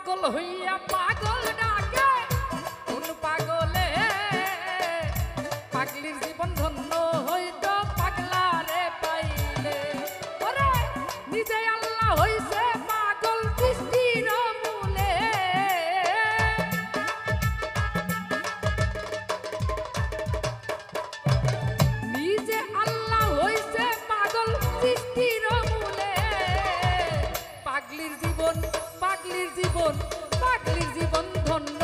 পাগল হইয়া পাগল ডাকে কোন পাগলে পাগলির জীবন ধন্য হইতো পাগলারে পাইলে ওরে নিজে আল্লাহ হইছে পাগল সৃষ্টির মূলে নিজে আল্লাহ হইছে পাগল সৃষ্টির মূলে পাগলির জীবন পাগলির জীবন পাগলির জীবন ধন্য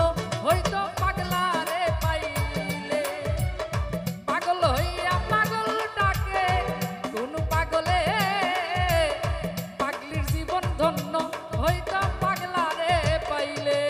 হইতো পাগলারে পাইলে পাগল হইয়া পাগল ডাকে কোন পাগলে পাগলির জীবন ধন্য হইতো পাগলারে পাইলে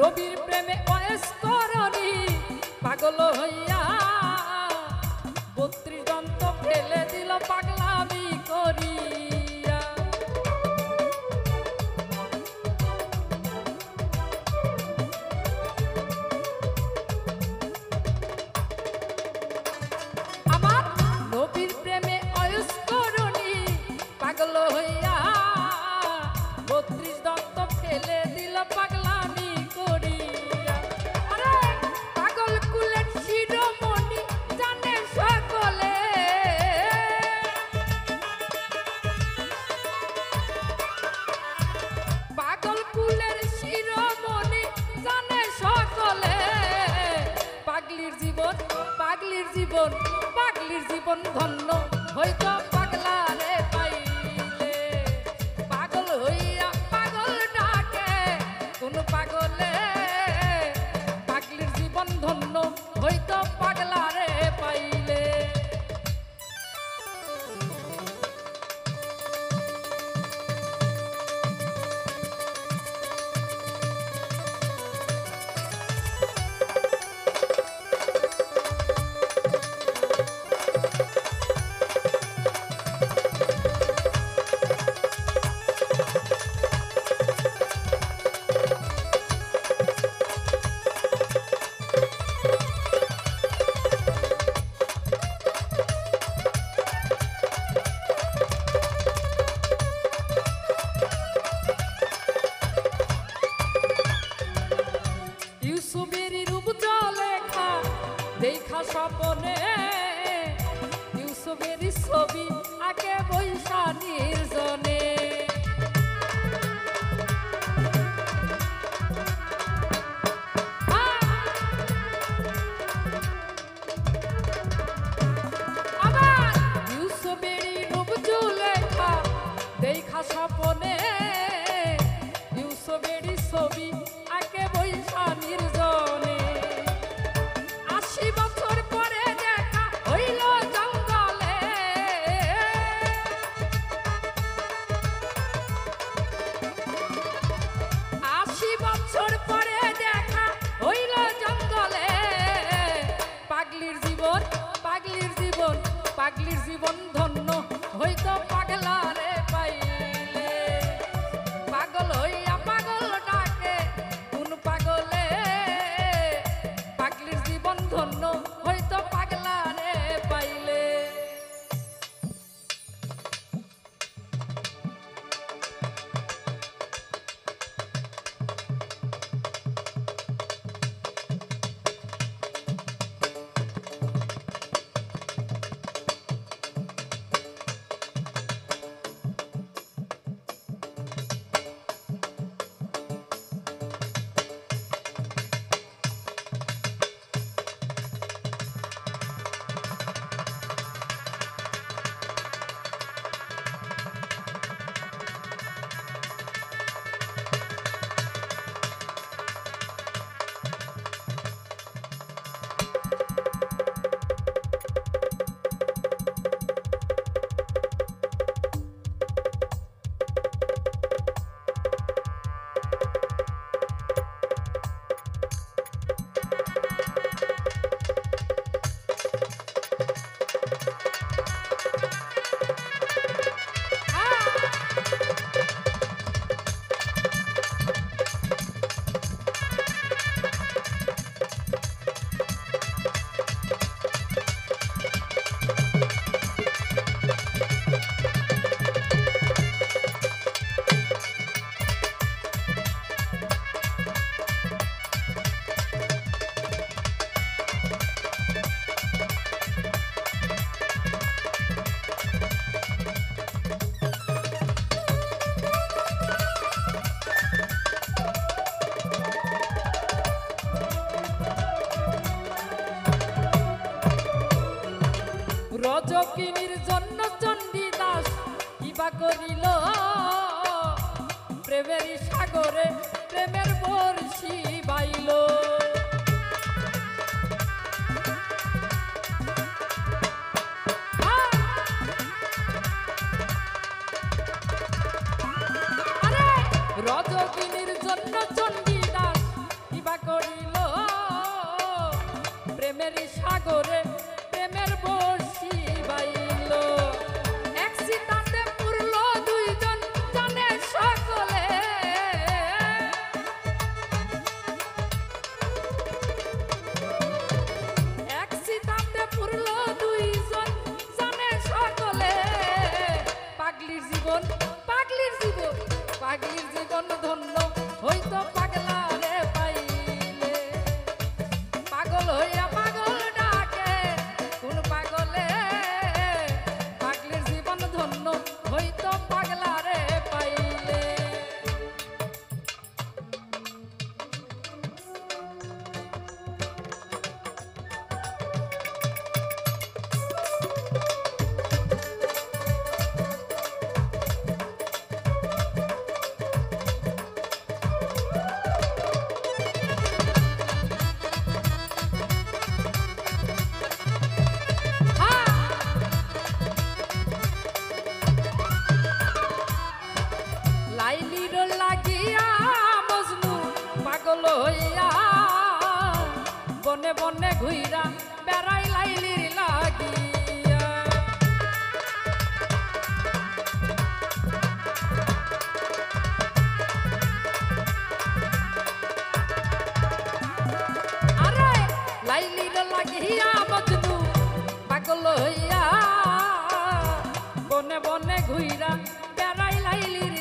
নবীর প্রেমে অস্করণী পাগল হইয়া ৩২ দন্ত ফেলে দিল পাগলামি করিয়া আমার নবীর প্রেমে অস্করণী পাগল হইয়া ৩২ দন্ত ফেলে দিল পাগলামি পাগল কুলের শিরোমণি জানে সকলে পাগল কুলের শিরোমণি জানে সকলে পাগলির জীবন পাগলির জীবন পাগলির জীবন ধন্য হইতো পাগলারে পাইলে পাগল হইয়া পাগল ডাকে কোন পাগলে পাগলির জীবন ধন্য হইতো পাগলারে পাইলে দেখা স্বপনে ইউসুফের ছবি আগে বৈশা নির্জনে আবার ইউসুফের রূপ জুলেখা দেখা স্বপনে ইউসুফের ছবি আগে বৈশা নির্জনে ৮০ বছর পরে দেখা হইল জঙ্গলে করিল প্রেমের সাগরে প্রেমের বর্ষি বাইল রজকিনীর জন্য চণ্ডীদাস কিবা করিল প্রেমের সাগরে প্রেমের বর্ষি বাইল এক সিতাতে পুরল দুইজন জানে সকলে এক সিতাতে পুরল দুইজন জানে সকলে পাগলির জীবন পাগলির জীবন পাগলির জীবন ধন্য হইতো পাগলা রে পাইলে পাগল হইয়া পাগল ডাকে কোন পাগলে পাগলির জীবন ধন্য হইতো পাগলা রে পাইলে লাইলির লাগিয়া মজনু পাগল হইয়া বনে বনে ঘুইরা বেড়াই লাইলির লাগিয়া আরে লাইলির লাগিয়া মজনু পাগল হইয়া বনে বনে ঘুইরা বেড়াই লাইলির